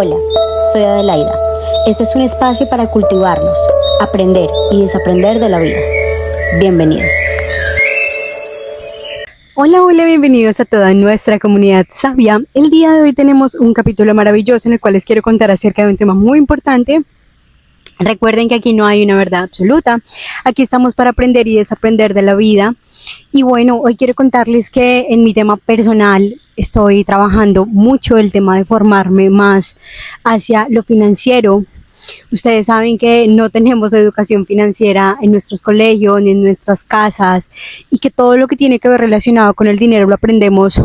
Hola, soy Adelaida. Este es un espacio para cultivarnos, aprender y desaprender de la vida. Bienvenidos. Hola, bienvenidos a toda nuestra comunidad sabia. El día de hoy tenemos un capítulo maravilloso en el cual les quiero contar acerca de un tema muy importante. Recuerden que aquí no hay una verdad absoluta, aquí estamos para aprender y desaprender de la vida. Y bueno, hoy quiero contarles que en mi tema personal estoy trabajando mucho el tema de formarme más hacia lo financiero. Ustedes saben que no tenemos educación financiera en nuestros colegios ni en nuestras casas y que todo lo que tiene que ver relacionado con el dinero lo aprendemos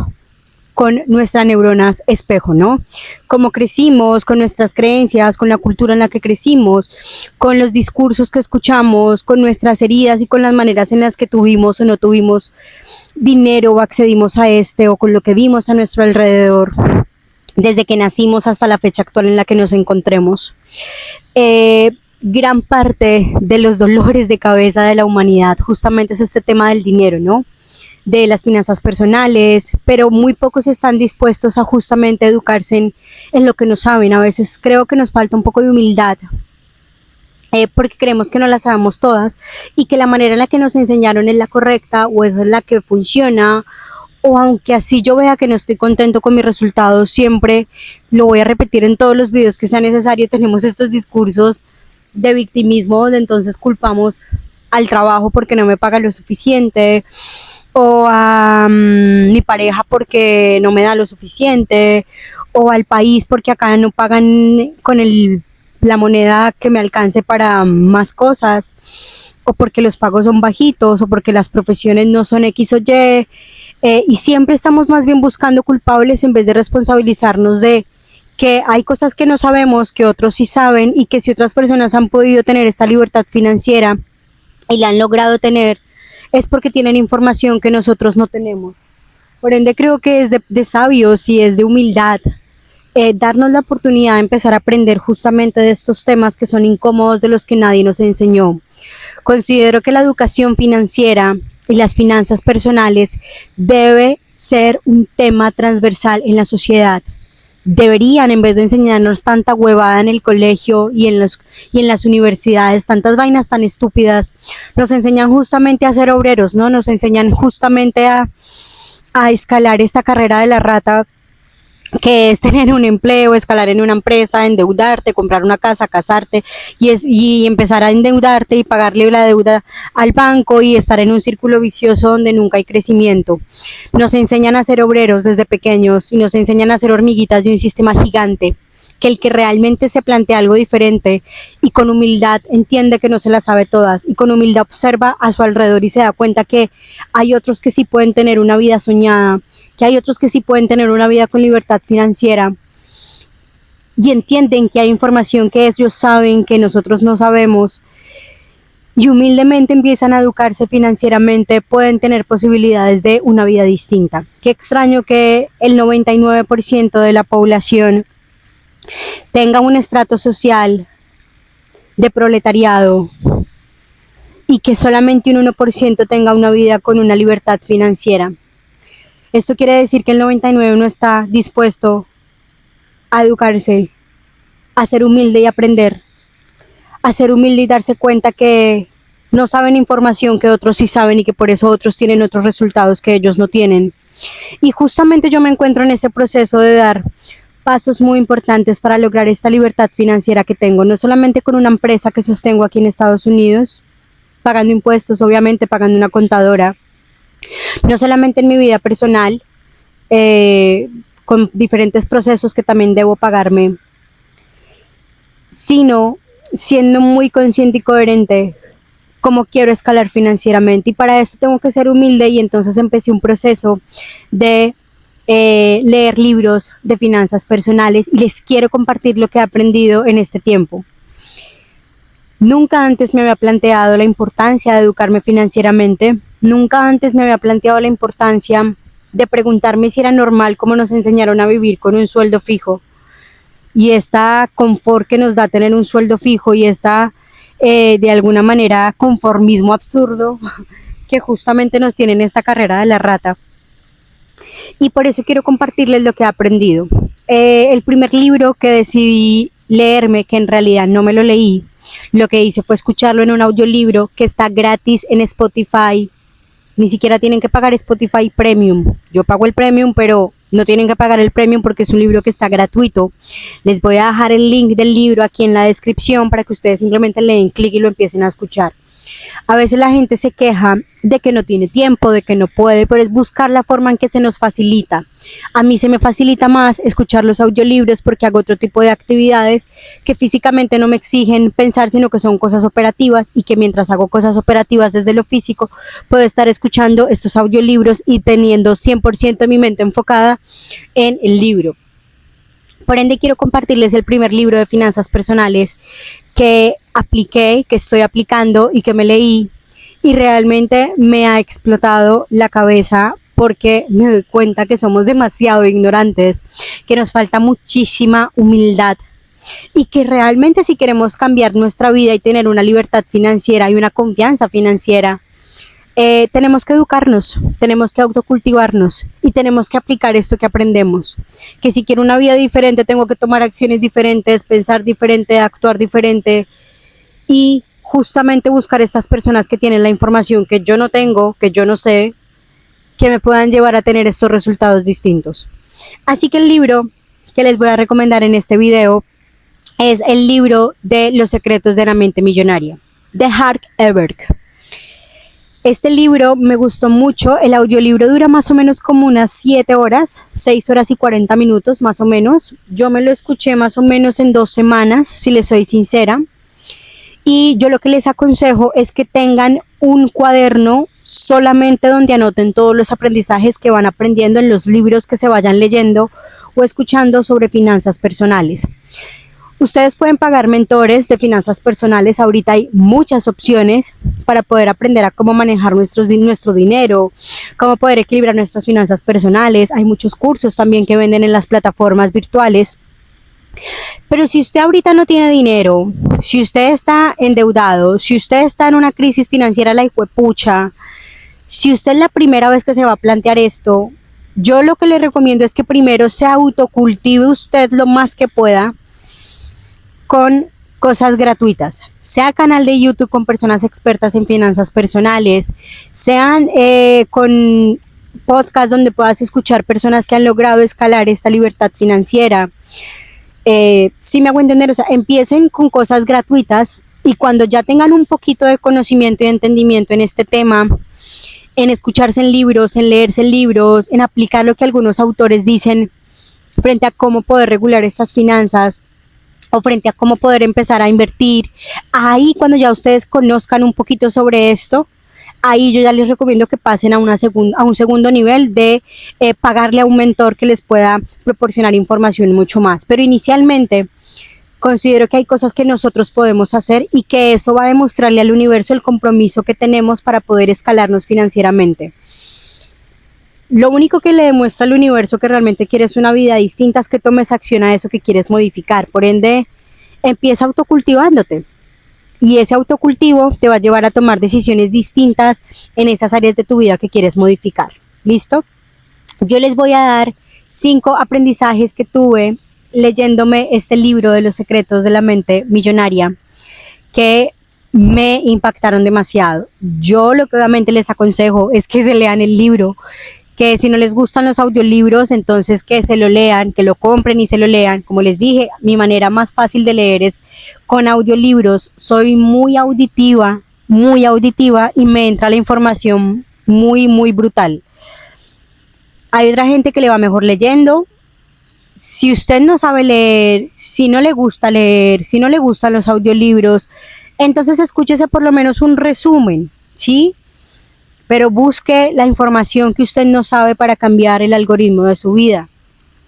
con nuestras neuronas espejo, ¿no? Cómo crecimos, con nuestras creencias, con la cultura en la que crecimos, con los discursos que escuchamos, con nuestras heridas y con las maneras en las que tuvimos o no tuvimos dinero o accedimos a o con lo que vimos a nuestro alrededor desde que nacimos hasta la fecha actual en la que nos encontremos. Gran parte de los dolores de cabeza de la humanidad justamente es este tema del dinero, ¿no? De las finanzas personales, pero muy pocos están dispuestos a justamente educarse en lo que no saben. A veces creo que nos falta un poco de humildad, porque creemos que no la sabemos todas y que la manera en la que nos enseñaron es la correcta o es la que funciona, o aunque así yo vea que no estoy contento con mis resultados, siempre lo voy a repetir en todos los videos que sea necesario. Tenemos estos discursos de victimismo donde entonces culpamos al trabajo porque no me paga lo suficiente, o a mi pareja porque no me da lo suficiente, o al país porque acá no pagan con la moneda que me alcance para más cosas, o porque los pagos son bajitos, o porque las profesiones no son X o Y, y siempre estamos más bien buscando culpables en vez de responsabilizarnos de que hay cosas que no sabemos, que otros sí saben, y que si otras personas han podido tener esta libertad financiera y la han logrado tener, es porque tienen información que nosotros no tenemos. Por ende, creo que es de sabios y es de humildad darnos la oportunidad de empezar a aprender justamente de estos temas que son incómodos, de los que nadie nos enseñó. Considero que la educación financiera y las finanzas personales debe ser un tema transversal en la sociedad. Deberían, en vez de enseñarnos tanta huevada en el colegio y en las universidades, tantas vainas tan estúpidas, nos enseñan justamente a ser obreros, ¿no? Nos enseñan justamente a escalar esta carrera de la rata, que es tener un empleo, escalar en una empresa, endeudarte, comprar una casa, casarte y empezar a endeudarte y pagarle la deuda al banco y estar en un círculo vicioso donde nunca hay crecimiento. Nos enseñan a ser obreros desde pequeños y nos enseñan a ser hormiguitas de un sistema gigante, que el que realmente se plantea algo diferente y con humildad entiende que no se las sabe todas y con humildad observa a su alrededor y se da cuenta que hay otros que sí pueden tener una vida soñada, que hay otros que sí pueden tener una vida con libertad financiera y entienden que hay información que ellos saben que nosotros no sabemos y humildemente empiezan a educarse financieramente, pueden tener posibilidades de una vida distinta. Qué extraño que el 99% de la población tenga un estrato social de proletariado y que solamente un 1% tenga una vida con una libertad financiera. Esto quiere decir que el 99% no está dispuesto a educarse, a ser humilde y aprender, a ser humilde y darse cuenta que no saben información que otros sí saben y que por eso otros tienen otros resultados que ellos no tienen. Y justamente yo me encuentro en ese proceso de dar pasos muy importantes para lograr esta libertad financiera que tengo, no solamente con una empresa que sostengo aquí en Estados Unidos, pagando impuestos, obviamente pagando una contadora, no solamente en mi vida personal, con diferentes procesos que también debo pagarme, sino siendo muy consciente y coherente cómo quiero escalar financieramente. Y para eso tengo que ser humilde y entonces empecé un proceso de leer libros de finanzas personales y les quiero compartir lo que he aprendido en este tiempo. Nunca antes me había planteado la importancia de educarme financieramente. Nunca antes me había planteado la importancia de preguntarme si era normal cómo nos enseñaron a vivir con un sueldo fijo y esta confort que nos da tener un sueldo fijo y esta de alguna manera conformismo absurdo que justamente nos tiene en esta carrera de la rata. Y por eso quiero compartirles lo que he aprendido. El primer libro que decidí leerme, que en realidad no me lo leí, lo que hice fue escucharlo en un audiolibro que está gratis en Spotify. Ni siquiera tienen que pagar Spotify Premium. Yo pago el Premium, pero no tienen que pagar el Premium porque es un libro que está gratuito. Les voy a dejar el link del libro aquí en la descripción para que ustedes simplemente le den clic y lo empiecen a escuchar. A veces la gente se queja de que no tiene tiempo, de que no puede, pero es buscar la forma en que se nos facilita. A mí se me facilita más escuchar los audiolibros porque hago otro tipo de actividades que físicamente no me exigen pensar, sino que son cosas operativas, y que mientras hago cosas operativas desde lo físico, puedo estar escuchando estos audiolibros y teniendo 100% mi mente enfocada en el libro. Por ende, quiero compartirles el primer libro de finanzas personales que apliqué, que estoy aplicando y que me leí, y realmente me ha explotado la cabeza porque me doy cuenta que somos demasiado ignorantes, que nos falta muchísima humildad y que realmente si queremos cambiar nuestra vida y tener una libertad financiera y una confianza financiera, tenemos que educarnos, tenemos que autocultivarnos y tenemos que aplicar esto que aprendemos. Que si quiero una vida diferente, tengo que tomar acciones diferentes, pensar diferente, actuar diferente y justamente buscar estas personas que tienen la información que yo no tengo, que yo no sé, que me puedan llevar a tener estos resultados distintos. Así que el libro que les voy a recomendar en este video es el libro de Los secretos de la mente millonaria, de Hart Eberg. Este libro me gustó mucho. El audiolibro dura más o menos como unas 7 horas, 6 horas y 40 minutos más o menos. Yo me lo escuché más o menos en 2 semanas, si les soy sincera. Y yo lo que les aconsejo es que tengan un cuaderno solamente donde anoten todos los aprendizajes que van aprendiendo en los libros que se vayan leyendo o escuchando sobre finanzas personales. Ustedes pueden pagar mentores de finanzas personales. Ahorita hay muchas opciones para poder aprender a cómo manejar nuestro dinero, cómo poder equilibrar nuestras finanzas personales. Hay muchos cursos también que venden en las plataformas virtuales. Pero si usted ahorita no tiene dinero, si usted está endeudado, si usted está en una crisis financiera la hijuepucha, si usted es la primera vez que se va a plantear esto, yo lo que le recomiendo es que primero se autocultive usted lo más que pueda con cosas gratuitas, sea canal de YouTube con personas expertas en finanzas personales, sean con podcasts donde puedas escuchar personas que han logrado escalar esta libertad financiera. Si me hago entender, o sea, empiecen con cosas gratuitas y cuando ya tengan un poquito de conocimiento y entendimiento en este tema, en escucharse en libros, en leerse en libros, en aplicar lo que algunos autores dicen frente a cómo poder regular estas finanzas o frente a cómo poder empezar a invertir, ahí cuando ya ustedes conozcan un poquito sobre esto, ahí yo ya les recomiendo que pasen a un segundo nivel de pagarle a un mentor que les pueda proporcionar información mucho más. Pero inicialmente considero que hay cosas que nosotros podemos hacer y que eso va a demostrarle al universo el compromiso que tenemos para poder escalarnos financieramente. Lo único que le demuestra al universo que realmente quieres una vida distinta es que tomes acción a eso que quieres modificar. Por ende, empieza autocultivándote. Y ese autocultivo te va a llevar a tomar decisiones distintas en esas áreas de tu vida que quieres modificar. ¿Listo? Yo les voy a dar 5 aprendizajes que tuve leyéndome este libro de Los secretos de la mente millonaria que me impactaron demasiado. Yo lo que obviamente les aconsejo es que se lean el libro, que si no les gustan los audiolibros, entonces que se lo lean, que lo compren y se lo lean. Como les dije, mi manera más fácil de leer es con audiolibros. Soy muy auditiva y me entra la información muy brutal. Hay otra gente que le va mejor leyendo. Si usted no sabe leer, si no le gusta leer, si no le gustan los audiolibros, entonces escúchese por lo menos un resumen, ¿sí? Pero busque la información que usted no sabe para cambiar el algoritmo de su vida.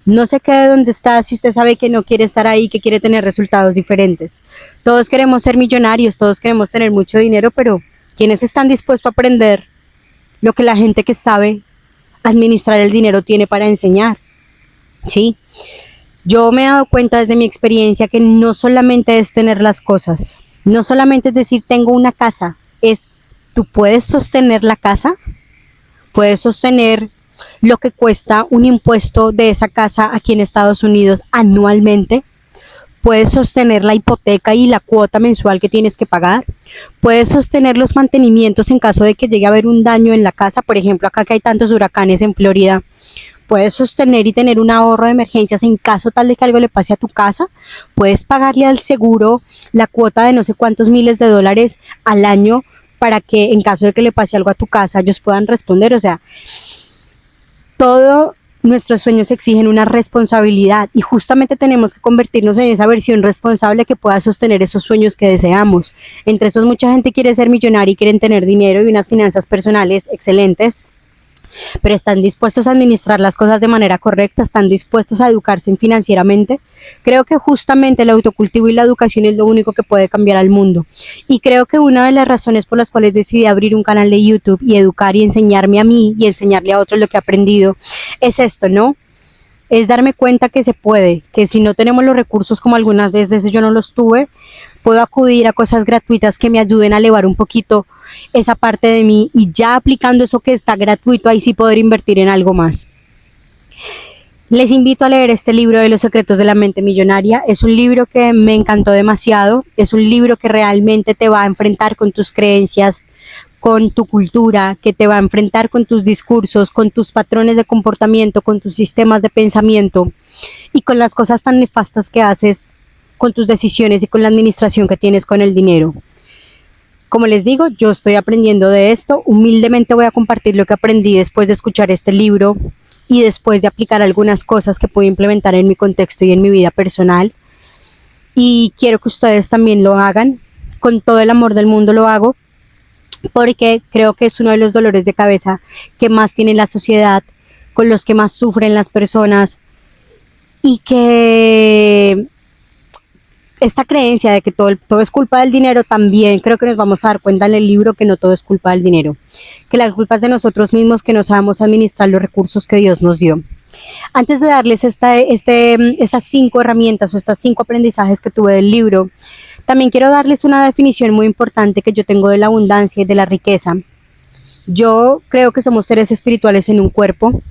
No se quede donde está si usted sabe que no quiere estar ahí, que quiere tener resultados diferentes. Todos queremos ser millonarios, todos queremos tener mucho dinero, pero ¿quiénes están dispuestos a aprender lo que la gente que sabe administrar el dinero tiene para enseñar? ¿Sí? Yo me he dado cuenta desde mi experiencia que no solamente es tener las cosas, no solamente es decir tengo una casa, es ¿tú puedes sostener la casa? ¿Puedes sostener lo que cuesta un impuesto de esa casa aquí en Estados Unidos anualmente. Puedes sostener la hipoteca y la cuota mensual que tienes que pagar. Puedes sostener los mantenimientos en caso de que llegue a haber un daño en la casa. Por ejemplo, acá que hay tantos huracanes en Florida, puedes sostener y tener un ahorro de emergencias en caso tal de que algo le pase a tu casa. Puedes pagarle al seguro la cuota de no sé cuántos miles de dólares al año para que en caso de que le pase algo a tu casa ellos puedan responder. O sea, todo nuestros sueños exigen una responsabilidad y justamente tenemos que convertirnos en esa versión responsable que pueda sostener esos sueños que deseamos. Entre esos, mucha gente quiere ser millonaria y quieren tener dinero y unas finanzas personales excelentes, pero están dispuestos a administrar las cosas de manera correcta, están dispuestos a educarse financieramente. Creo que justamente el autocultivo y la educación es lo único que puede cambiar al mundo. Y creo que una de las razones por las cuales decidí abrir un canal de YouTube y educar y enseñarme a mí y enseñarle a otros lo que he aprendido es esto, ¿no? Es darme cuenta que se puede, que si no tenemos los recursos como algunas veces yo no los tuve, puedo acudir a cosas gratuitas que me ayuden a elevar un poquito esa parte de mí y ya aplicando eso que está gratuito, ahí sí poder invertir en algo más. Les invito a leer este libro de Los secretos de la mente millonaria. Es un libro que me encantó demasiado, es un libro que realmente te va a enfrentar con tus creencias, con tu cultura, que te va a enfrentar con tus discursos, con tus patrones de comportamiento, con tus sistemas de pensamiento y con las cosas tan nefastas que haces con tus decisiones y con la administración que tienes con el dinero. Como les digo, yo estoy aprendiendo de esto. Humildemente voy a compartir lo que aprendí después de escuchar este libro y después de aplicar algunas cosas que puedo implementar en mi contexto y en mi vida personal. Y quiero que ustedes también lo hagan. Con todo el amor del mundo lo hago, porque creo que es uno de los dolores de cabeza que más tiene la sociedad, con los que más sufren las personas, y que esta creencia de que todo es culpa del dinero, también creo que nos vamos a dar cuenta en el libro que no todo es culpa del dinero, que la culpa es de nosotros mismos, que no sabemos administrar los recursos que Dios nos dio. Antes de darles estas 5 herramientas o estas 5 aprendizajes que tuve del libro, también quiero darles una definición muy importante que yo tengo de la abundancia y de la riqueza. Yo creo que somos seres espirituales en un cuerpo.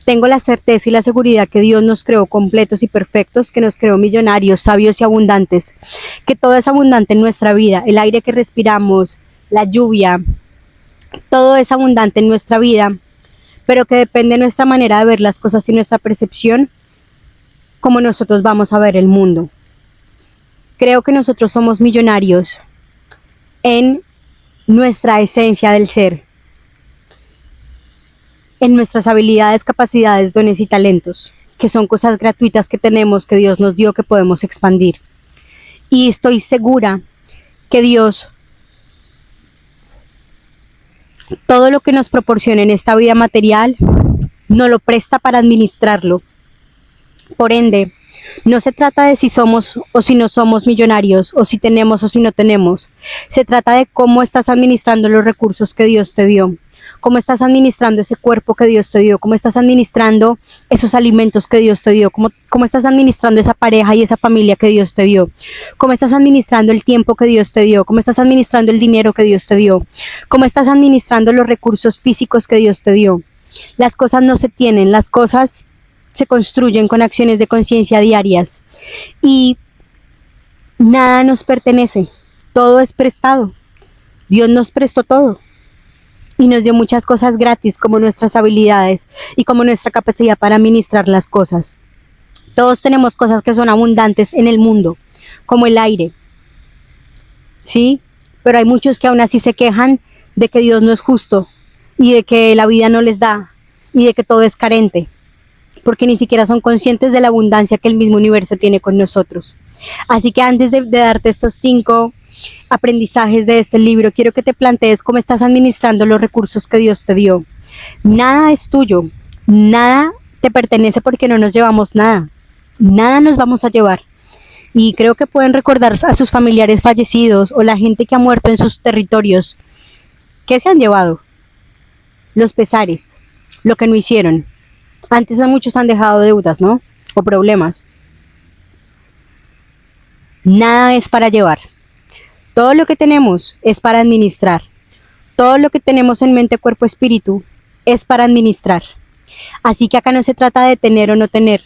Tengo la certeza y la seguridad que Dios nos creó completos y perfectos, que nos creó millonarios, sabios y abundantes, que todo es abundante en nuestra vida, el aire que respiramos, la lluvia, todo es abundante en nuestra vida, pero que depende de nuestra manera de ver las cosas y nuestra percepción, cómo nosotros vamos a ver el mundo. Creo que nosotros somos millonarios en nuestra esencia del ser, en nuestras habilidades, capacidades, dones y talentos, que son cosas gratuitas que tenemos, que Dios nos dio, que podemos expandir. Y estoy segura que Dios, todo lo que nos proporciona en esta vida material, nos lo presta para administrarlo. Por ende, no se trata de si somos o si no somos millonarios, o si tenemos o si no tenemos. Se trata de cómo estás administrando los recursos que Dios te dio, cómo estás administrando ese cuerpo que Dios te dio, cómo estás administrando esos alimentos que Dios te dio, cómo estás administrando esa pareja y esa familia que Dios te dio, cómo estás administrando el tiempo que Dios te dio, cómo estás administrando el dinero que Dios te dio, cómo estás administrando los recursos físicos que Dios te dio. Las cosas no se tienen, las cosas se construyen con acciones de conciencia diarias y nada nos pertenece, todo es prestado. Dios nos prestó todo y nos dio muchas cosas gratis, como nuestras habilidades y como nuestra capacidad para administrar las cosas. Todos tenemos cosas que son abundantes en el mundo, como el aire, ¿sí? Pero hay muchos que aún así se quejan de que Dios no es justo y de que la vida no les da y de que todo es carente, porque ni siquiera son conscientes de la abundancia que el mismo universo tiene con nosotros. Así que antes de darte estos 5 aprendizajes de este libro, quiero que te plantees cómo estás administrando los recursos que Dios te dio. Nada es tuyo, nada te pertenece, porque no nos llevamos nada, nada nos vamos a llevar. Y creo que pueden recordar a sus familiares fallecidos o la gente que ha muerto en sus territorios. ¿Qué se han llevado? Los pesares, lo que no hicieron. Antes a muchos han dejado deudas, ¿no? O problemas. Nada es para llevar. Todo lo que tenemos es para administrar. Todo lo que tenemos en mente, cuerpo, espíritu es para administrar. Así que acá no se trata de tener o no tener,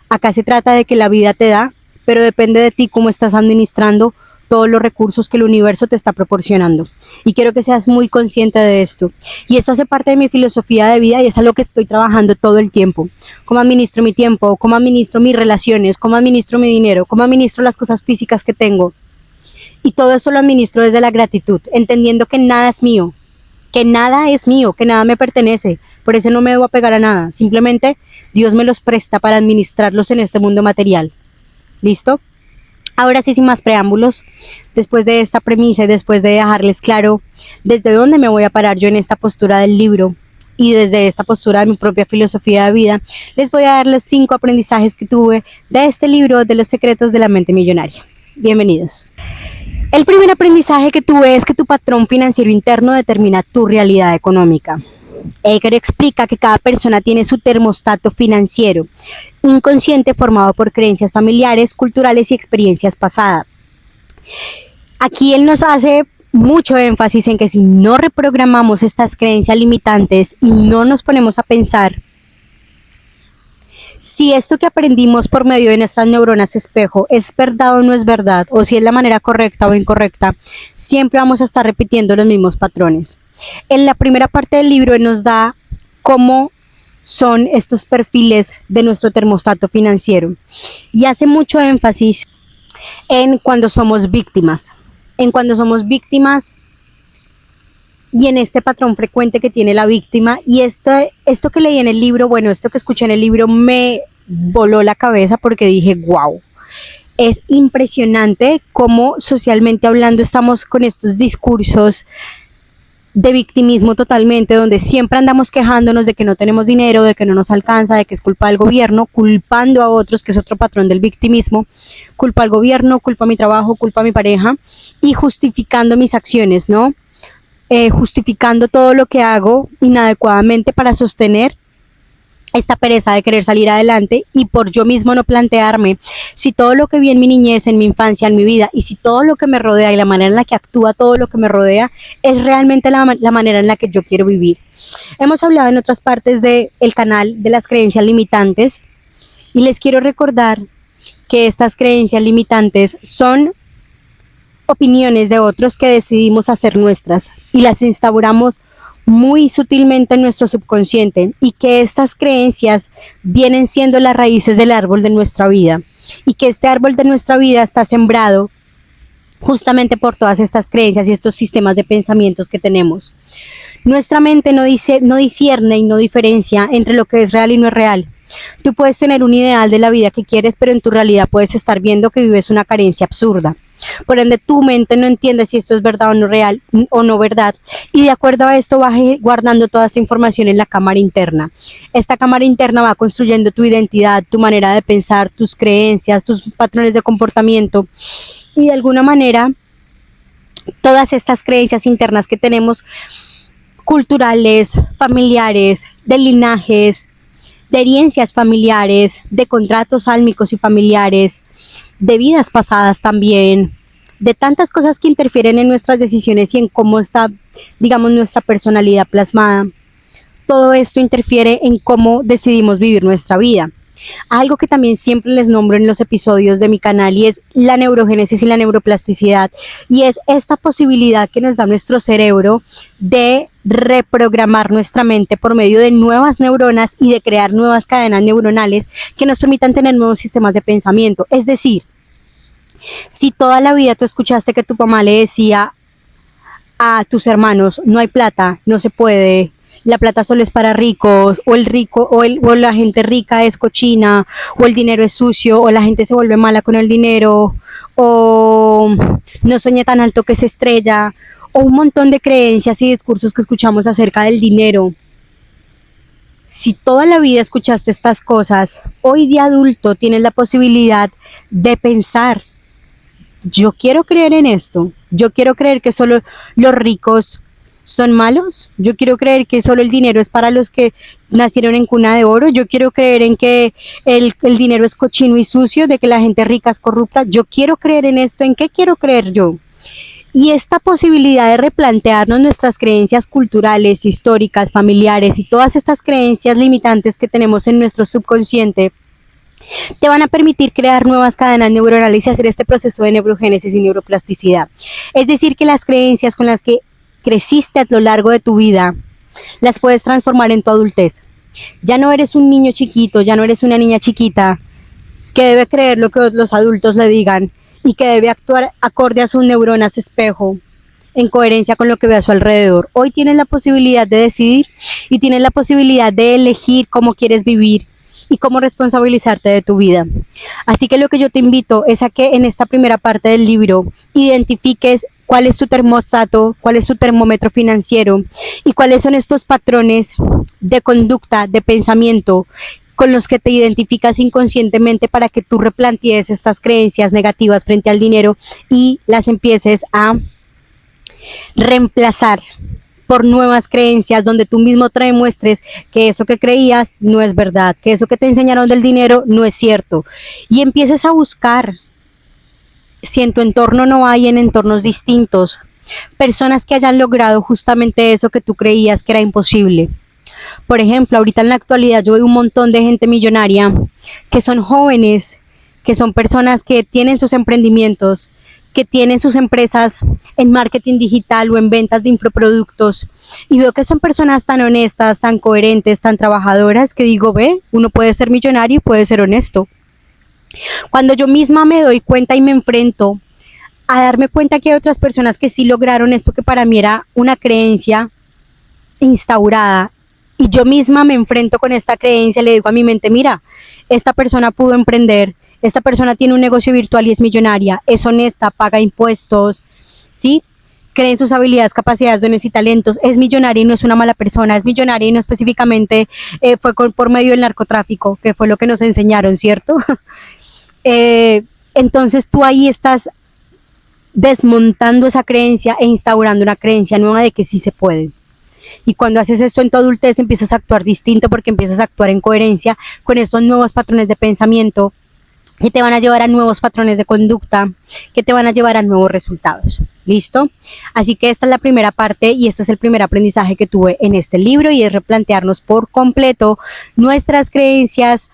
acá se trata de que la vida te da, pero depende de ti cómo estás administrando todos los recursos que el universo te está proporcionando. Y quiero que seas muy consciente de esto. Y eso hace parte de mi filosofía de vida y es a lo que estoy trabajando todo el tiempo. Cómo administro mi tiempo, cómo administro mis relaciones, cómo administro mi dinero, cómo administro las cosas físicas que tengo. Y todo esto lo administro desde la gratitud, entendiendo que nada es mío, que nada es mío, que nada me pertenece. Por eso no me debo apegar a nada. Simplemente Dios me los presta para administrarlos en este mundo material. ¿Listo? Ahora sí, sin más preámbulos, después de esta premisa y después de dejarles claro desde dónde me voy a parar yo en esta postura del libro y desde esta postura de mi propia filosofía de vida, les voy a dar los 5 aprendizajes que tuve de este libro de los secretos de la mente millonaria. Bienvenidos. El primer aprendizaje que tuve es que tu patrón financiero interno determina tu realidad económica. Eker explica que cada persona tiene su termostato financiero inconsciente formado por creencias familiares, culturales y experiencias pasadas. Aquí él nos hace mucho énfasis en que si no reprogramamos estas creencias limitantes y no nos ponemos a pensar si esto que aprendimos por medio de nuestras neuronas espejo es verdad o no es verdad, o si es la manera correcta o incorrecta, siempre vamos a estar repitiendo los mismos patrones. En la primera parte del libro nos da cómo son estos perfiles de nuestro termostato financiero y hace mucho énfasis en cuando somos víctimas, y en este patrón frecuente que tiene la víctima. Y esto que leí en el libro, bueno, esto que escuché en el libro me voló la cabeza porque dije, wow, es impresionante cómo socialmente hablando estamos con estos discursos de victimismo totalmente, donde siempre andamos quejándonos de que no tenemos dinero, de que no nos alcanza, de que es culpa del gobierno, culpando a otros, que es otro patrón del victimismo, culpa al gobierno, culpa a mi trabajo, culpa a mi pareja, y justificando mis acciones, ¿no? Justificando todo lo que hago inadecuadamente para sostener esta pereza de querer salir adelante y por yo mismo no plantearme si todo lo que vi en mi niñez, en mi infancia, en mi vida y si todo lo que me rodea y la manera en la que actúa todo lo que me rodea es realmente la manera en la que yo quiero vivir. Hemos hablado en otras partes del canal de las creencias limitantes y les quiero recordar que estas creencias limitantes son opiniones de otros que decidimos hacer nuestras y las instauramos muy sutilmente en nuestro subconsciente y que estas creencias vienen siendo las raíces del árbol de nuestra vida y que este árbol de nuestra vida está sembrado justamente por todas estas creencias y estos sistemas de pensamientos que tenemos. Nuestra mente no discierne y no diferencia entre lo que es real y no es real. Tú puedes tener un ideal de la vida que quieres, pero en tu realidad puedes estar viendo que vives una carencia absurda. Por ende, tu mente no entiende si esto es verdad o no real o no verdad. Y de acuerdo a esto vas guardando toda esta información en la cámara interna. Esta cámara interna va construyendo tu identidad, tu manera de pensar, tus creencias, tus patrones de comportamiento. Y de alguna manera, todas estas creencias internas que tenemos, culturales, familiares, de linajes, de herencias familiares, de contratos álmicos y familiares, de vidas pasadas también, de tantas cosas que interfieren en nuestras decisiones y en cómo está, digamos, nuestra personalidad plasmada. Todo esto interfiere en cómo decidimos vivir nuestra vida. Algo que también siempre les nombro en los episodios de mi canal y es la neurogénesis y la neuroplasticidad, y es esta posibilidad que nos da nuestro cerebro de reprogramar nuestra mente por medio de nuevas neuronas y de crear nuevas cadenas neuronales que nos permitan tener nuevos sistemas de pensamiento. Es decir, si toda la vida tú escuchaste que tu mamá le decía a tus hermanos, no hay plata, no se puede, la plata solo es para ricos, o el rico o la gente rica es cochina, o el dinero es sucio, o la gente se vuelve mala con el dinero, o no sueña tan alto que se estrella, o un montón de creencias y discursos que escuchamos acerca del dinero. Si toda la vida escuchaste estas cosas, hoy de adulto tienes la posibilidad de pensar, yo quiero creer en esto, yo quiero creer que solo los ricos son malos, yo quiero creer que solo el dinero es para los que nacieron en cuna de oro, yo quiero creer en que el dinero es cochino y sucio, de que la gente rica es corrupta, yo quiero creer en esto, ¿en qué quiero creer yo? Y esta posibilidad de replantearnos nuestras creencias culturales, históricas, familiares y todas estas creencias limitantes que tenemos en nuestro subconsciente te van a permitir crear nuevas cadenas neuronales y hacer este proceso de neurogénesis y neuroplasticidad. Es decir, que las creencias con las que creciste a lo largo de tu vida las puedes transformar en tu adultez. Ya no eres un niño chiquito, ya no eres una niña chiquita que debe creer lo que los adultos le digan y que debe actuar acorde a sus neuronas espejo, en coherencia con lo que ve a su alrededor. Hoy tienes la posibilidad de decidir y tienes la posibilidad de elegir cómo quieres vivir y cómo responsabilizarte de tu vida. Así que lo que yo te invito es a que en esta primera parte del libro identifiques cuál es tu termostato, cuál es tu termómetro financiero y cuáles son estos patrones de conducta, de pensamiento con los que te identificas inconscientemente para que tú replantees estas creencias negativas frente al dinero y las empieces a reemplazar por nuevas creencias donde tú mismo te demuestres que eso que creías no es verdad, que eso que te enseñaron del dinero no es cierto y empieces a buscar si en tu entorno no hay en entornos distintos personas que hayan logrado justamente eso que tú creías que era imposible. Por ejemplo, ahorita en la actualidad yo veo un montón de gente millonaria que son jóvenes, que son personas que tienen sus emprendimientos, que tienen sus empresas en marketing digital o en ventas de infoproductos y veo que son personas tan honestas, tan coherentes, tan trabajadoras que digo, ve, uno puede ser millonario y puede ser honesto. Cuando yo misma me doy cuenta y me enfrento a darme cuenta que hay otras personas que sí lograron esto que para mí era una creencia instaurada y yo misma me enfrento con esta creencia, le digo a mi mente, mira, esta persona pudo emprender, esta persona tiene un negocio virtual y es millonaria, es honesta, paga impuestos, ¿sí? Cree en sus habilidades, capacidades, dones y talentos, es millonaria y no es una mala persona, es millonaria y no específicamente fue por medio del narcotráfico, que fue lo que nos enseñaron, ¿cierto? Entonces tú ahí estás desmontando esa creencia e instaurando una creencia nueva de que sí se puede. Y cuando haces esto en tu adultez empiezas a actuar distinto porque empiezas a actuar en coherencia con estos nuevos patrones de pensamiento que te van a llevar a nuevos patrones de conducta, que te van a llevar a nuevos resultados. ¿Listo? Así que esta es la primera parte y este es el primer aprendizaje que tuve en este libro y es replantearnos por completo nuestras creencias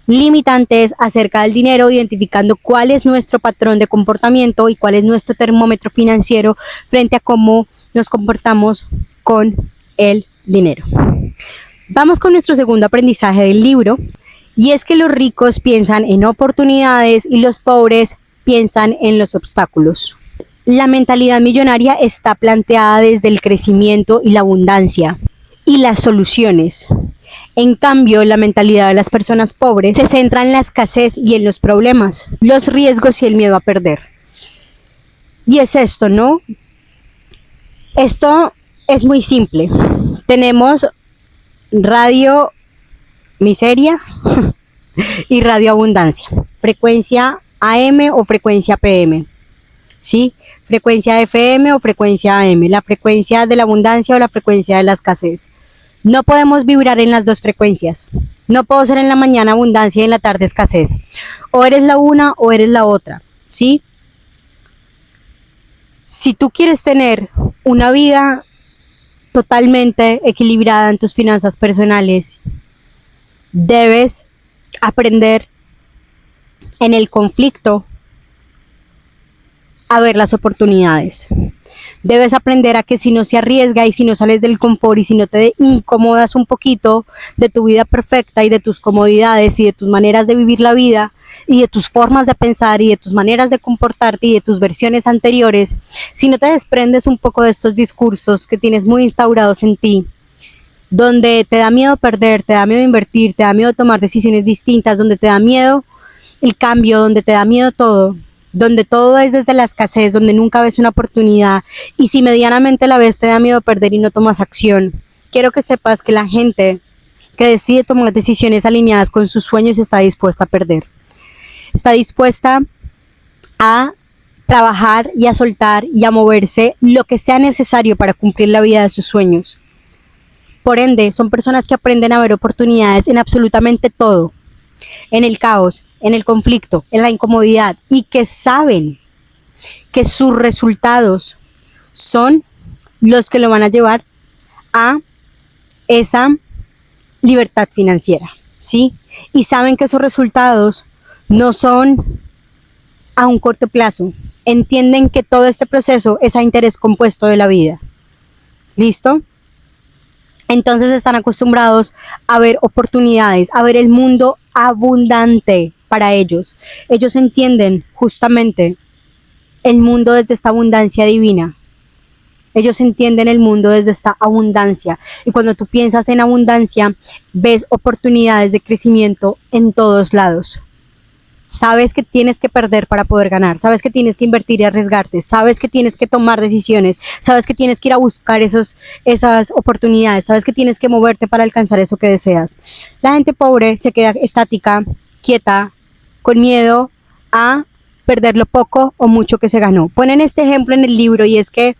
limitantes acerca del dinero, identificando cuál es nuestro patrón de comportamiento y cuál es nuestro termómetro financiero frente a cómo nos comportamos con el dinero. Vamos con nuestro segundo aprendizaje del libro y es que los ricos piensan en oportunidades y los pobres piensan en los obstáculos. La mentalidad millonaria está planteada desde el crecimiento y la abundancia y las soluciones. En cambio, la mentalidad de las personas pobres se centra en la escasez y en los problemas, los riesgos y el miedo a perder. Y es esto, ¿no? Esto es muy simple. Tenemos radio miseria y radio abundancia. Frecuencia AM o frecuencia PM. ¿Sí? Frecuencia FM o frecuencia AM. La frecuencia de la abundancia o la frecuencia de la escasez. No podemos vibrar en las dos frecuencias. No puedo ser en la mañana abundancia y en la tarde escasez. O eres la una o eres la otra. ¿Sí? Si tú quieres tener una vida totalmente equilibrada en tus finanzas personales, debes aprender en el conflicto a ver las oportunidades. Debes aprender a que si no se arriesga y si no sales del confort y si no te incomodas un poquito de tu vida perfecta y de tus comodidades y de tus maneras de vivir la vida y de tus formas de pensar y de tus maneras de comportarte y de tus versiones anteriores, si no te desprendes un poco de estos discursos que tienes muy instaurados en ti, donde te da miedo perder, te da miedo invertir, te da miedo tomar decisiones distintas, donde te da miedo el cambio, donde te da miedo todo, donde todo es desde la escasez, donde nunca ves una oportunidad y si medianamente la ves te da miedo perder y no tomas acción. Quiero que sepas que la gente que decide tomar decisiones alineadas con sus sueños está dispuesta a perder. Está dispuesta a trabajar y a soltar y a moverse lo que sea necesario para cumplir la vida de sus sueños. Por ende, son personas que aprenden a ver oportunidades en absolutamente todo, en el caos, en el conflicto, en la incomodidad y que saben que sus resultados son los que lo van a llevar a esa libertad financiera, ¿sí? Y saben que esos resultados no son a un corto plazo. Entienden que todo este proceso es a interés compuesto de la vida. ¿Listo? Entonces están acostumbrados a ver oportunidades, a ver el mundo abundante para ellos. Ellos entienden justamente el mundo desde esta abundancia divina. Ellos entienden el mundo desde esta abundancia. Y cuando tú piensas en abundancia, ves oportunidades de crecimiento en todos lados. Sabes que tienes que perder para poder ganar, sabes que tienes que invertir y arriesgarte, sabes que tienes que tomar decisiones, sabes que tienes que ir a buscar esas oportunidades, sabes que tienes que moverte para alcanzar eso que deseas. La gente pobre se queda estática, quieta, con miedo a perder lo poco o mucho que se ganó. Ponen este ejemplo en el libro y es que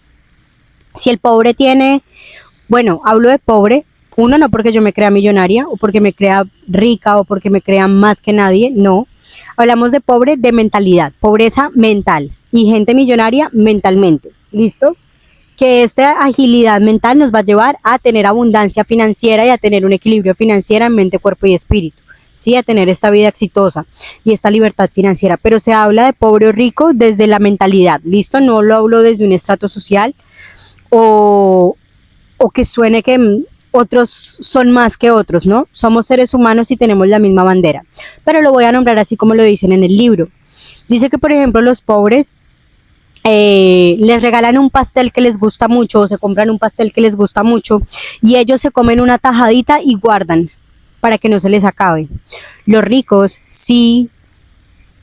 si el pobre tiene, bueno, hablo de pobre, uno, no porque yo me crea millonaria o porque me crea rica o porque me crea más que nadie, no. Hablamos de pobre de mentalidad, pobreza mental y gente millonaria mentalmente, ¿listo? Que esta agilidad mental nos va a llevar a tener abundancia financiera y a tener un equilibrio financiero en mente, cuerpo y espíritu, ¿sí? A tener esta vida exitosa y esta libertad financiera, pero se habla de pobre o rico desde la mentalidad, ¿listo? No lo hablo desde un estrato social o que suene que otros son más que otros, ¿no? Somos seres humanos y tenemos la misma bandera, pero lo voy a nombrar así como lo dicen en el libro. Dice que, por ejemplo, los pobres les regalan un pastel que les gusta mucho o se compran un pastel que les gusta mucho y ellos se comen una tajadita y guardan para que no se les acabe. Los ricos, sí,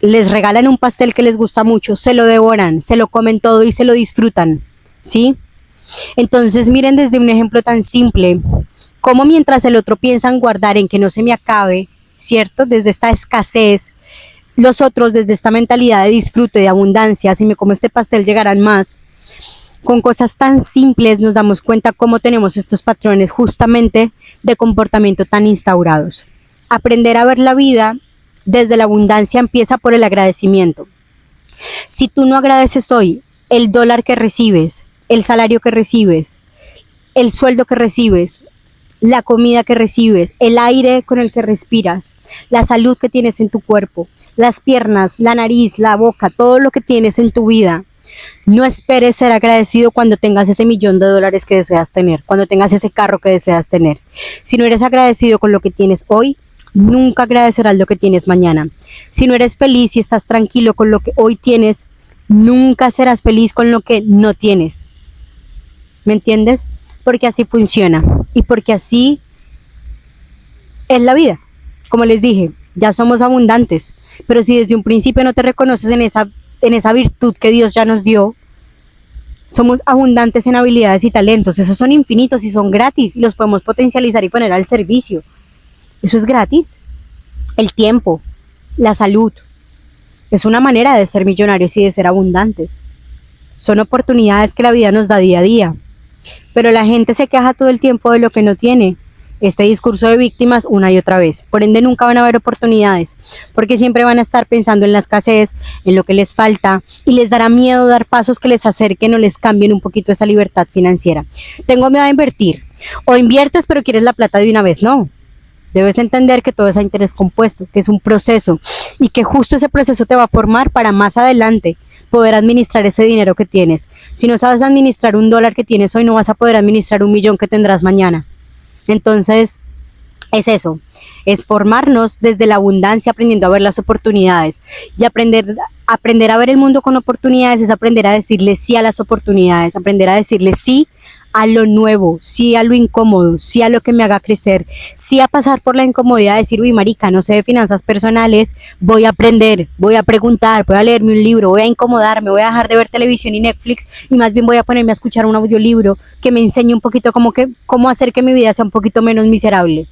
les regalan un pastel que les gusta mucho, se lo devoran, se lo comen todo y se lo disfrutan, ¿sí? Entonces miren desde un ejemplo tan simple, como mientras el otro piensa en guardar, en que no se me acabe, ¿cierto? Desde esta escasez, los otros desde esta mentalidad de disfrute, de abundancia, si me como este pastel llegarán más. Con cosas tan simples nos damos cuenta cómo tenemos estos patrones justamente de comportamiento tan instaurados. Aprender a ver la vida desde la abundancia empieza por el agradecimiento. Si tú no agradeces hoy el dólar que recibes, el salario que recibes, el sueldo que recibes, la comida que recibes, el aire con el que respiras, la salud que tienes en tu cuerpo, las piernas, la nariz, la boca, todo lo que tienes en tu vida, no esperes ser agradecido cuando tengas ese $1.000.000 que deseas tener, cuando tengas ese carro que deseas tener. Si no eres agradecido con lo que tienes hoy, nunca agradecerás lo que tienes mañana. Si no eres feliz y estás tranquilo con lo que hoy tienes, nunca serás feliz con lo que no tienes. ¿Me entiendes? Porque así funciona y porque así es la vida. Como les dije, ya somos abundantes, pero si desde un principio no te reconoces en esa virtud que Dios ya nos dio, somos abundantes en habilidades y talentos. Esos son infinitos y son gratis y los podemos potencializar y poner al servicio. Eso es gratis. El tiempo, la salud, es una manera de ser millonarios y de ser abundantes. Son oportunidades que la vida nos da día a día. Pero la gente se queja todo el tiempo de lo que no tiene. Este discurso de víctimas una y otra vez. Por ende nunca van a haber oportunidades, porque siempre van a estar pensando en la escasez, en lo que les falta, y les dará miedo dar pasos que les acerquen o les cambien un poquito esa libertad financiera. Tengo miedo a invertir. O inviertes pero quieres la plata de una vez. No. Debes entender que todo es a interés compuesto, que es un proceso y que justo ese proceso te va a formar para más adelante poder administrar ese dinero que tienes. Si no sabes administrar $1 que tienes hoy, no vas a poder administrar $1.000.000 que tendrás mañana. Entonces, es eso, es formarnos desde la abundancia, aprendiendo a ver las oportunidades. Y aprender a ver el mundo con oportunidades es aprender a decirle sí a las oportunidades, aprender a decirle sí a lo nuevo, sí a lo incómodo, sí a lo que me haga crecer, sí a pasar por la incomodidad de decir, uy, marica, no sé de finanzas personales, voy a aprender, voy a preguntar, voy a leerme un libro, voy a incomodarme, voy a dejar de ver televisión y Netflix y más bien voy a ponerme a escuchar un audiolibro que me enseñe un poquito cómo hacer que mi vida sea un poquito menos miserable,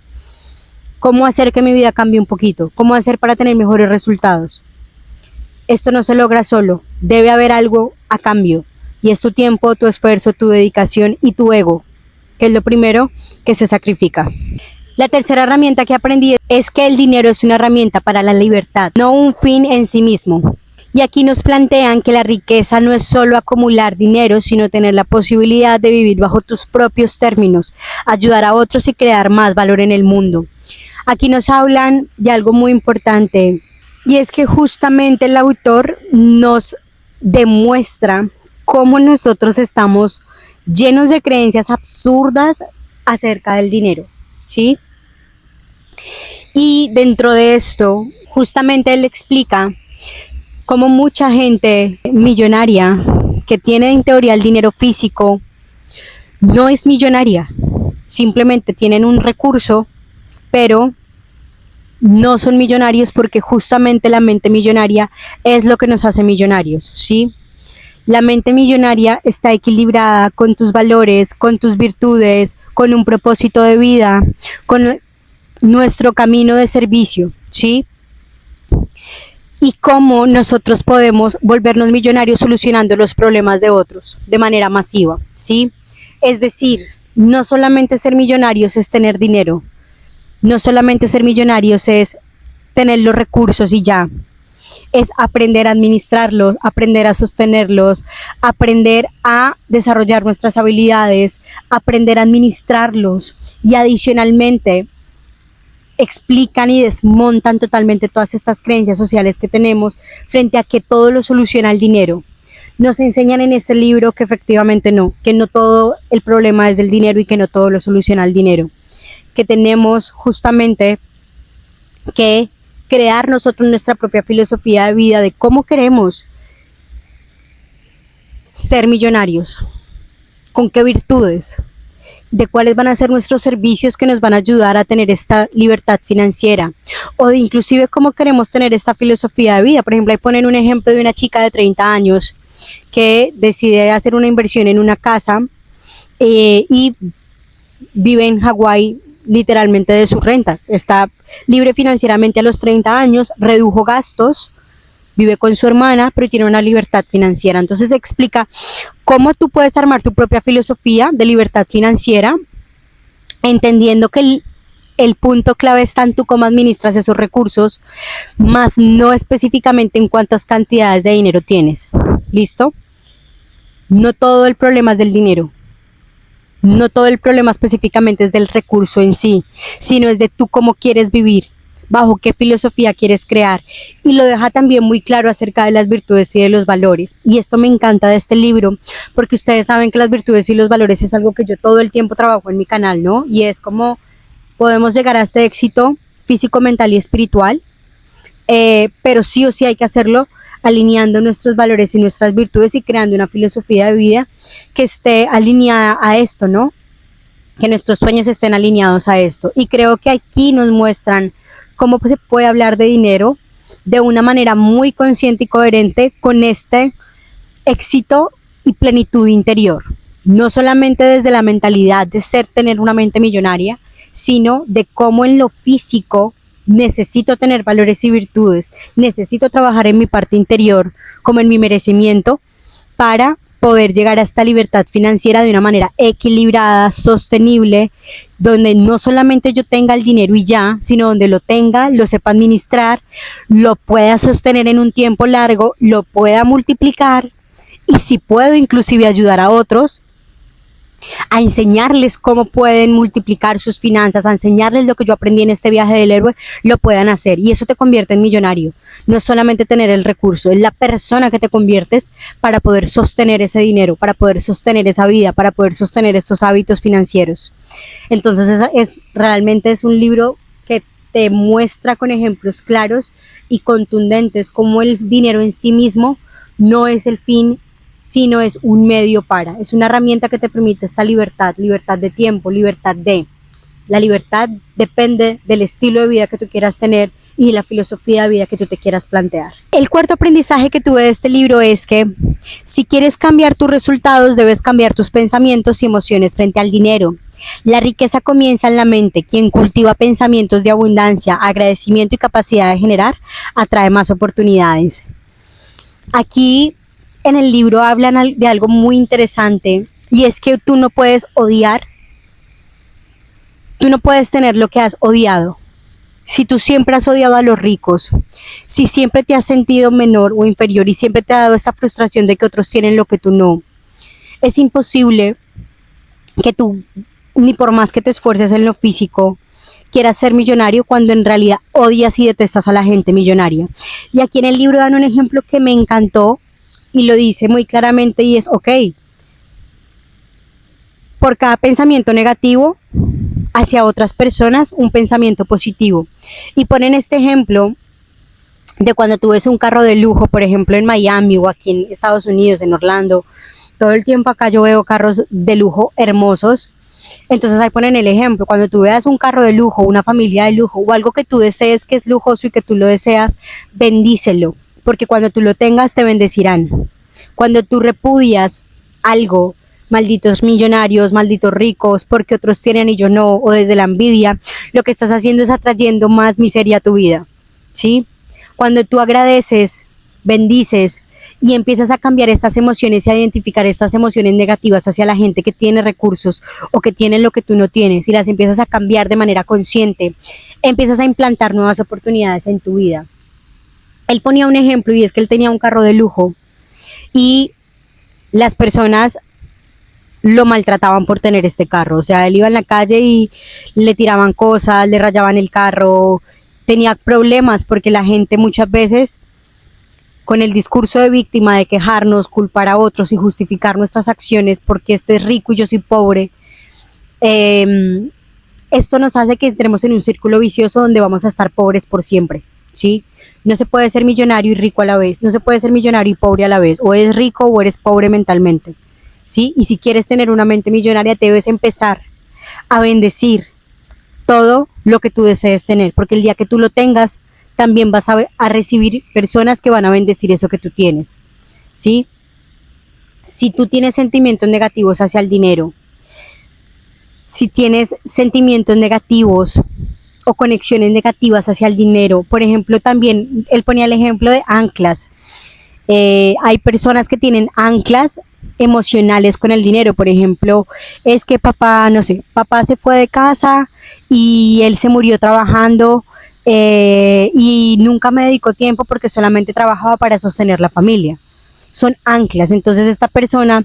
cómo hacer que mi vida cambie un poquito, cómo hacer para tener mejores resultados. Esto no se logra solo, debe haber algo a cambio. Y es tu tiempo, tu esfuerzo, tu dedicación y tu ego, que es lo primero que se sacrifica. La tercera herramienta que aprendí es que el dinero es una herramienta para la libertad, no un fin en sí mismo. Y aquí nos plantean que la riqueza no es solo acumular dinero, sino tener la posibilidad de vivir bajo tus propios términos, ayudar a otros y crear más valor en el mundo. Aquí nos hablan de algo muy importante, y es que justamente el autor nos demuestra cómo nosotros estamos llenos de creencias absurdas acerca del dinero, ¿sí? Y dentro de esto, justamente él explica cómo mucha gente millonaria que tiene en teoría el dinero físico no es millonaria, simplemente tienen un recurso, pero no son millonarios porque justamente la mente millonaria es lo que nos hace millonarios, ¿sí? La mente millonaria está equilibrada con tus valores, con tus virtudes, con un propósito de vida, con nuestro camino de servicio, ¿sí? Y cómo nosotros podemos volvernos millonarios solucionando los problemas de otros de manera masiva, ¿sí? Es decir, no solamente ser millonarios es tener dinero, no solamente ser millonarios es tener los recursos y ya, es aprender a administrarlos, aprender a sostenerlos, aprender a desarrollar nuestras habilidades, aprender a administrarlos y adicionalmente explican y desmontan totalmente todas estas creencias sociales que tenemos frente a que todo lo soluciona el dinero. Nos enseñan en este libro que efectivamente no, que no todo el problema es del dinero y que no todo lo soluciona el dinero, que tenemos justamente que crear nosotros nuestra propia filosofía de vida de cómo queremos ser millonarios, con qué virtudes, de cuáles van a ser nuestros servicios que nos van a ayudar a tener esta libertad financiera, o de inclusive cómo queremos tener esta filosofía de vida. Por ejemplo, ahí ponen un ejemplo de una chica de 30 años que decide hacer una inversión en una casa y vive en Hawái literalmente de su renta. Está libre financieramente a los 30 años, redujo gastos, vive con su hermana, pero tiene una libertad financiera. Entonces explica cómo tú puedes armar tu propia filosofía de libertad financiera, entendiendo que el punto clave está en tú cómo administras esos recursos, más no específicamente en cuántas cantidades de dinero tienes. ¿Listo? No todo el problema es del dinero. No todo el problema específicamente es del recurso en sí, sino es de tú cómo quieres vivir, bajo qué filosofía quieres crear. Y lo deja también muy claro acerca de las virtudes y de los valores. Y esto me encanta de este libro, porque ustedes saben que las virtudes y los valores es algo que yo todo el tiempo trabajo en mi canal, ¿no? Y es como podemos llegar a este éxito físico, mental y espiritual, pero sí o sí hay que hacerlo alineando nuestros valores y nuestras virtudes y creando una filosofía de vida que esté alineada a esto, ¿no? Que nuestros sueños estén alineados a esto. Y creo que aquí nos muestran cómo se puede hablar de dinero de una manera muy consciente y coherente con este éxito y plenitud interior. No solamente desde la mentalidad de tener una mente millonaria, sino de cómo en lo físico necesito tener valores y virtudes, necesito trabajar en mi parte interior, como en mi merecimiento, para poder llegar a esta libertad financiera de una manera equilibrada, sostenible, donde no solamente yo tenga el dinero y ya, sino donde lo tenga, lo sepa administrar, lo pueda sostener en un tiempo largo, lo pueda multiplicar y si puedo inclusive ayudar a otros, a enseñarles cómo pueden multiplicar sus finanzas, a enseñarles lo que yo aprendí en este viaje del héroe, lo puedan hacer. Y eso te convierte en millonario. No es solamente tener el recurso, es la persona que te conviertes para poder sostener ese dinero, para poder sostener esa vida, para poder sostener estos hábitos financieros. Entonces realmente es un libro que te muestra con ejemplos claros y contundentes cómo el dinero en sí mismo no es el fin, sino es un medio para, es una herramienta que te permite esta libertad, libertad de tiempo, libertad de. La libertad depende del estilo de vida que tú quieras tener y de la filosofía de vida que tú te quieras plantear. El cuarto aprendizaje que tuve de este libro es que si quieres cambiar tus resultados, debes cambiar tus pensamientos y emociones frente al dinero. La riqueza comienza en la mente. Quien cultiva pensamientos de abundancia, agradecimiento y capacidad de generar, atrae más oportunidades. Aquí en el libro hablan de algo muy interesante y es que tú no puedes odiar, tú no puedes tener lo que has odiado. Si tú siempre has odiado a los ricos, si siempre te has sentido menor o inferior y siempre te ha dado esta frustración de que otros tienen lo que tú no, es imposible que tú, ni por más que te esfuerces en lo físico, quieras ser millonario cuando en realidad odias y detestas a la gente millonaria. Y aquí en el libro dan un ejemplo que me encantó y lo dice muy claramente y es, ok, por cada pensamiento negativo hacia otras personas, un pensamiento positivo. Y ponen este ejemplo de cuando tú ves un carro de lujo, por ejemplo en Miami o aquí en Estados Unidos, en Orlando. Todo el tiempo acá yo veo carros de lujo hermosos. Entonces ahí ponen el ejemplo, cuando tú veas un carro de lujo, una familia de lujo o algo que tú desees que es lujoso y que tú lo deseas, bendícelo, porque cuando tú lo tengas te bendecirán. Cuando tú repudias algo, malditos millonarios, malditos ricos, porque otros tienen y yo no, o desde la envidia, lo que estás haciendo es atrayendo más miseria a tu vida, ¿sí? Cuando tú agradeces, bendices y empiezas a cambiar estas emociones y a identificar estas emociones negativas hacia la gente que tiene recursos o que tiene lo que tú no tienes y las empiezas a cambiar de manera consciente, empiezas a implantar nuevas oportunidades en tu vida. Él ponía un ejemplo y es que él tenía un carro de lujo y las personas lo maltrataban por tener este carro, o sea, él iba en la calle y le tiraban cosas, le rayaban el carro, tenía problemas porque la gente muchas veces con el discurso de víctima de quejarnos, culpar a otros y justificar nuestras acciones porque este es rico y yo soy pobre, esto nos hace que entremos en un círculo vicioso donde vamos a estar pobres por siempre, ¿sí? No se puede ser millonario y rico a la vez, no se puede ser millonario y pobre a la vez, o eres rico o eres pobre mentalmente, ¿sí? Y si quieres tener una mente millonaria debes empezar a bendecir todo lo que tú desees tener, porque el día que tú lo tengas también vas a recibir personas que van a bendecir eso que tú tienes, ¿sí? Si tú tienes sentimientos negativos hacia el dinero, si tienes sentimientos negativos o conexiones negativas hacia el dinero, por ejemplo, también él ponía el ejemplo de anclas. Hay personas que tienen anclas emocionales con el dinero, por ejemplo, es que papá, no sé, papá se fue de casa y él se murió trabajando y nunca me dedicó tiempo porque solamente trabajaba para sostener la familia. Son anclas, entonces esta persona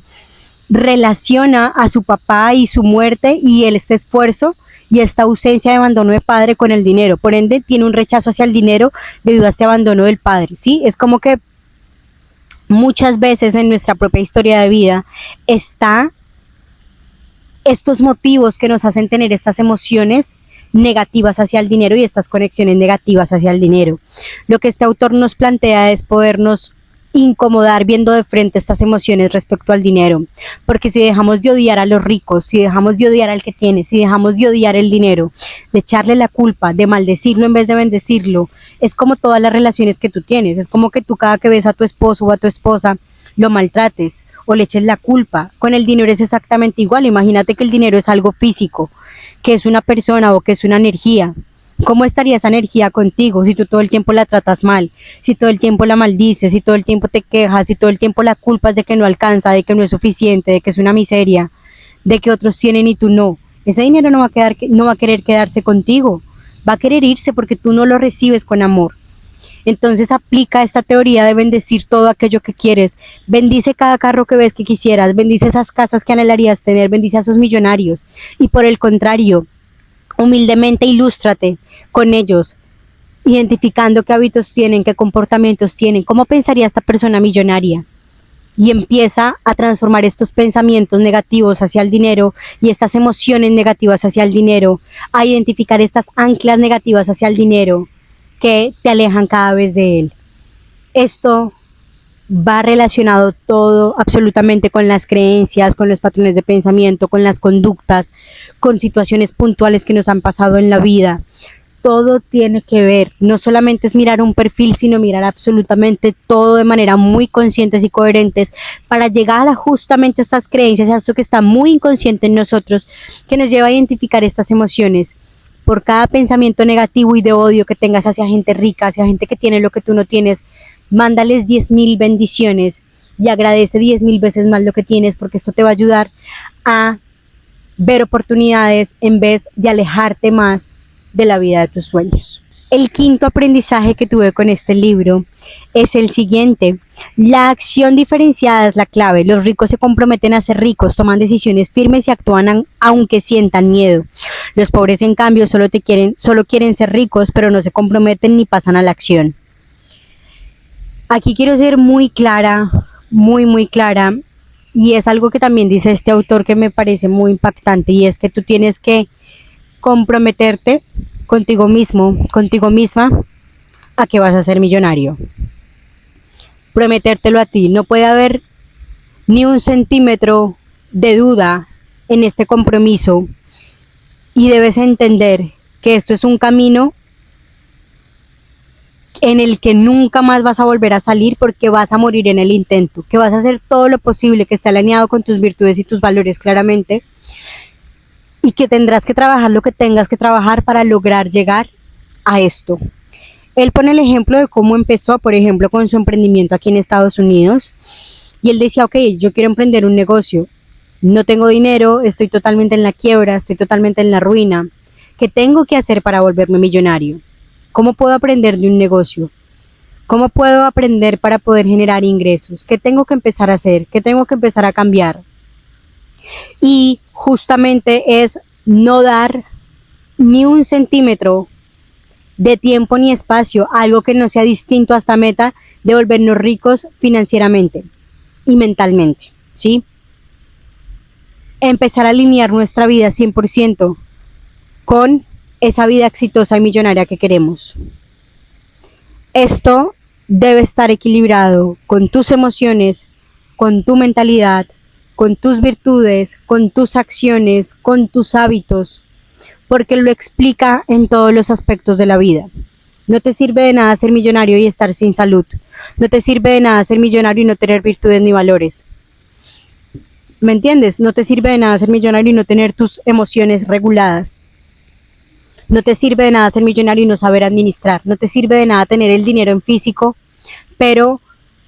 relaciona a su papá y su muerte y este esfuerzo y esta ausencia de abandono de padre con el dinero, por ende tiene un rechazo hacia el dinero debido a este abandono del padre, ¿sí? Es como que muchas veces en nuestra propia historia de vida está estos motivos que nos hacen tener estas emociones negativas hacia el dinero y estas conexiones negativas hacia el dinero. Lo que este autor nos plantea es podernos incomodar viendo de frente estas emociones respecto al dinero, porque si dejamos de odiar a los ricos, si dejamos de odiar al que tiene, si dejamos de odiar el dinero, de echarle la culpa, de maldecirlo en vez de bendecirlo, es como todas las relaciones que tú tienes, es como que tú cada que ves a tu esposo o a tu esposa lo maltrates o le eches la culpa. Con el dinero es exactamente igual. Imagínate que el dinero es algo físico, que es una persona o que es una energía. ¿Cómo estaría esa energía contigo si tú todo el tiempo la tratas mal, si todo el tiempo la maldices, si todo el tiempo te quejas, si todo el tiempo la culpas de que no alcanza, de que no es suficiente, de que es una miseria, de que otros tienen y tú no? Ese dinero no va a querer quedarse contigo, va a querer irse porque tú no lo recibes con amor. Entonces aplica esta teoría de bendecir todo aquello que quieres. Bendice cada carro que ves que quisieras, bendice esas casas que anhelarías tener, bendice a esos millonarios. Y por el contrario, humildemente ilústrate con ellos, identificando qué hábitos tienen, qué comportamientos tienen, cómo pensaría esta persona millonaria. Y empieza a transformar estos pensamientos negativos hacia el dinero y estas emociones negativas hacia el dinero, a identificar estas anclas negativas hacia el dinero que te alejan cada vez de él. Esto va relacionado todo absolutamente con las creencias, con los patrones de pensamiento, con las conductas, con situaciones puntuales que nos han pasado en la vida. Todo tiene que ver, no solamente es mirar un perfil, sino mirar absolutamente todo de manera muy conscientes y coherentes para llegar a justamente estas creencias, a esto que está muy inconsciente en nosotros, que nos lleva a identificar estas emociones. Por cada pensamiento negativo y de odio que tengas hacia gente rica, hacia gente que tiene lo que tú no tienes, mándales 10,000 bendiciones y agradece 10,000 veces más lo que tienes, porque esto te va a ayudar a ver oportunidades en vez de alejarte más de la vida de tus sueños. El quinto aprendizaje que tuve con este libro es el siguiente. La acción diferenciada es la clave. Los ricos se comprometen a ser ricos, toman decisiones firmes y actúan aunque sientan miedo. Los pobres, en cambio, solo quieren ser ricos, pero no se comprometen ni pasan a la acción. Aquí quiero ser muy clara, muy clara, y es algo que también dice este autor que me parece muy impactante, y es que tú tienes que comprometerte contigo mismo, contigo misma, a que vas a ser millonario. Prometértelo a ti. No puede haber ni un centímetro de duda en este compromiso, y debes entender que esto es un camino en el que nunca más vas a volver a salir, porque vas a morir en el intento, que vas a hacer todo lo posible que esté alineado con tus virtudes y tus valores claramente, y que tendrás que trabajar lo que tengas que trabajar para lograr llegar a esto. Él pone el ejemplo de cómo empezó, por ejemplo, con su emprendimiento aquí en Estados Unidos, y él decía, ok, yo quiero emprender un negocio, no tengo dinero, estoy totalmente en la quiebra, estoy totalmente en la ruina, ¿qué tengo que hacer para volverme millonario? ¿Cómo puedo aprender de un negocio? ¿Cómo puedo aprender para poder generar ingresos? ¿Qué tengo que empezar a hacer? ¿Qué tengo que empezar a cambiar? Y justamente es no dar ni un centímetro de tiempo ni espacio a algo que no sea distinto a esta meta de volvernos ricos financieramente y mentalmente, ¿sí? Empezar a alinear nuestra vida 100% con esa vida exitosa y millonaria que queremos. Esto debe estar equilibrado con tus emociones, con tu mentalidad, con tus virtudes, con tus acciones, con tus hábitos, porque lo explica en todos los aspectos de la vida. No te sirve de nada ser millonario y estar sin salud. No te sirve de nada ser millonario y no tener virtudes ni valores. ¿Me entiendes? No te sirve de nada ser millonario y no tener tus emociones reguladas. No te sirve de nada ser millonario y no saber administrar. No te sirve de nada tener el dinero en físico, pero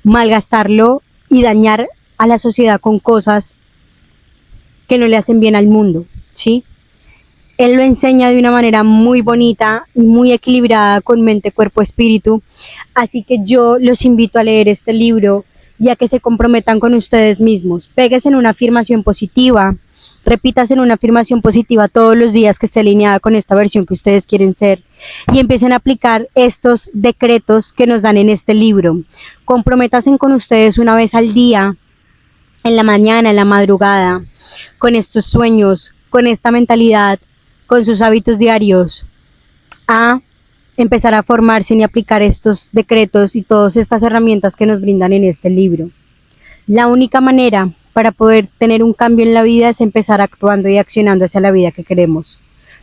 malgastarlo y dañar a la sociedad con cosas que no le hacen bien al mundo, ¿sí? Él lo enseña de una manera muy bonita y muy equilibrada con mente, cuerpo, espíritu. Así que yo los invito a leer este libro y a que se comprometan con ustedes mismos. Péguense en una afirmación positiva, repítanse en una afirmación positiva todos los días que esté alineada con esta versión que ustedes quieren ser, y empiecen a aplicar estos decretos que nos dan en este libro. Comprométanse con ustedes una vez al día, en la mañana, en la madrugada, con estos sueños, con esta mentalidad, con sus hábitos diarios, a empezar a formarse y aplicar estos decretos y todas estas herramientas que nos brindan en este libro. La única manera para poder tener un cambio en la vida es empezar actuando y accionando hacia la vida que queremos.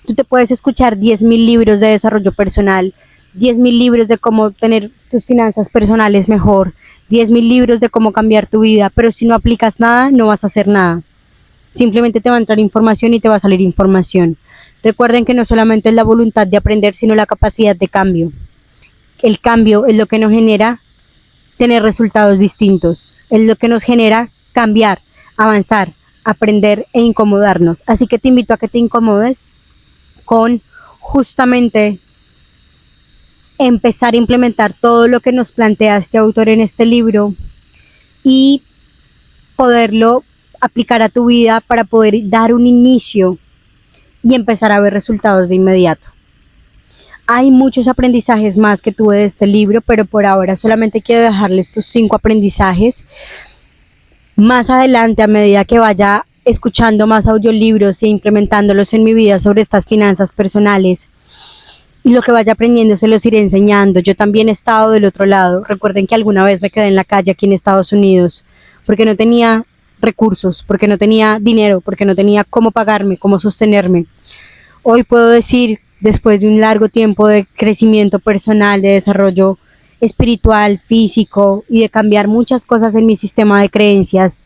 Tú te puedes escuchar 10.000 libros de desarrollo personal, 10.000 libros de cómo tener tus finanzas personales mejor, 10.000 libros de cómo cambiar tu vida, pero si no aplicas nada, no vas a hacer nada. Simplemente te va a entrar información y te va a salir información. Recuerden que no solamente es la voluntad de aprender, sino la capacidad de cambio. El cambio es lo que nos genera tener resultados distintos, es lo que nos genera cambiar, avanzar, aprender e incomodarnos. Así que te invito a que te incomodes con justamente empezar a implementar todo lo que nos plantea este autor en este libro y poderlo aplicar a tu vida para poder dar un inicio y empezar a ver resultados de inmediato. Hay muchos aprendizajes más que tuve de este libro, pero por ahora solamente quiero dejarles estos 5 aprendizajes. Más adelante, a medida que vaya escuchando más audiolibros e implementándolos en mi vida sobre estas finanzas personales, y lo que vaya aprendiendo se los iré enseñando. Yo también he estado del otro lado. Recuerden que alguna vez me quedé en la calle aquí en Estados Unidos porque no tenía recursos, porque no tenía dinero, porque no tenía cómo pagarme, cómo sostenerme. Hoy puedo decir, después de un largo tiempo de crecimiento personal, de desarrollo espiritual, físico y de cambiar muchas cosas en mi sistema de creencias,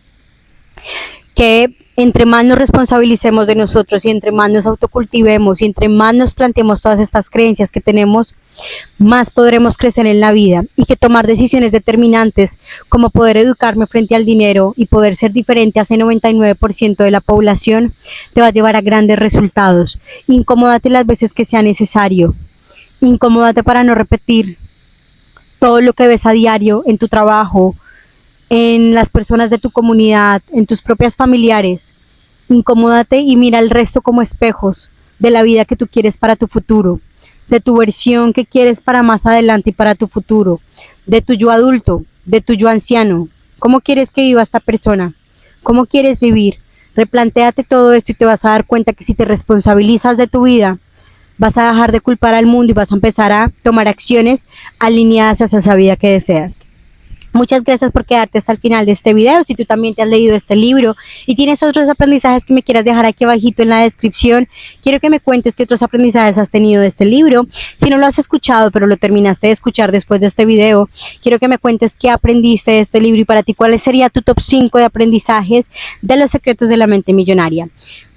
que entre más nos responsabilicemos de nosotros y entre más nos autocultivemos y entre más nos planteemos todas estas creencias que tenemos, más podremos crecer en la vida, y que tomar decisiones determinantes como poder educarme frente al dinero y poder ser diferente a ese 99% de la población te va a llevar a grandes resultados. Incomódate las veces que sea necesario, Incomódate para no repetir todo lo que ves a diario en tu trabajo, en las personas de tu comunidad, en tus propias familiares. Incomódate y mira el resto como espejos de la vida que tú quieres para tu futuro, de tu versión que quieres para más adelante y para tu futuro, de tu yo adulto, de tu yo anciano. ¿Cómo quieres que viva esta persona? ¿Cómo quieres vivir? Replantéate todo esto y te vas a dar cuenta que si te responsabilizas de tu vida, vas a dejar de culpar al mundo y vas a empezar a tomar acciones alineadas hacia esa vida que deseas. Muchas gracias por quedarte hasta el final de este video. Si tú también te has leído este libro y tienes otros aprendizajes que me quieras dejar aquí abajito en la descripción, quiero que me cuentes qué otros aprendizajes has tenido de este libro. Si no lo has escuchado, pero lo terminaste de escuchar después de este video, quiero que me cuentes qué aprendiste de este libro y para ti cuál sería tu top 5 de aprendizajes de los secretos de la mente millonaria.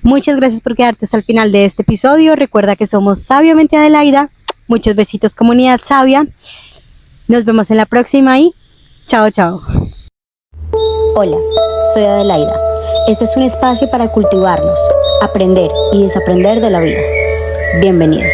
Muchas gracias por quedarte hasta el final de este episodio. Recuerda que somos Sabiamente Adelaida. Muchos besitos, comunidad sabia. Nos vemos en la próxima y chao, chao. Hola, soy Adelaida. Este es un espacio para cultivarnos, aprender y desaprender de la vida. Bienvenidos.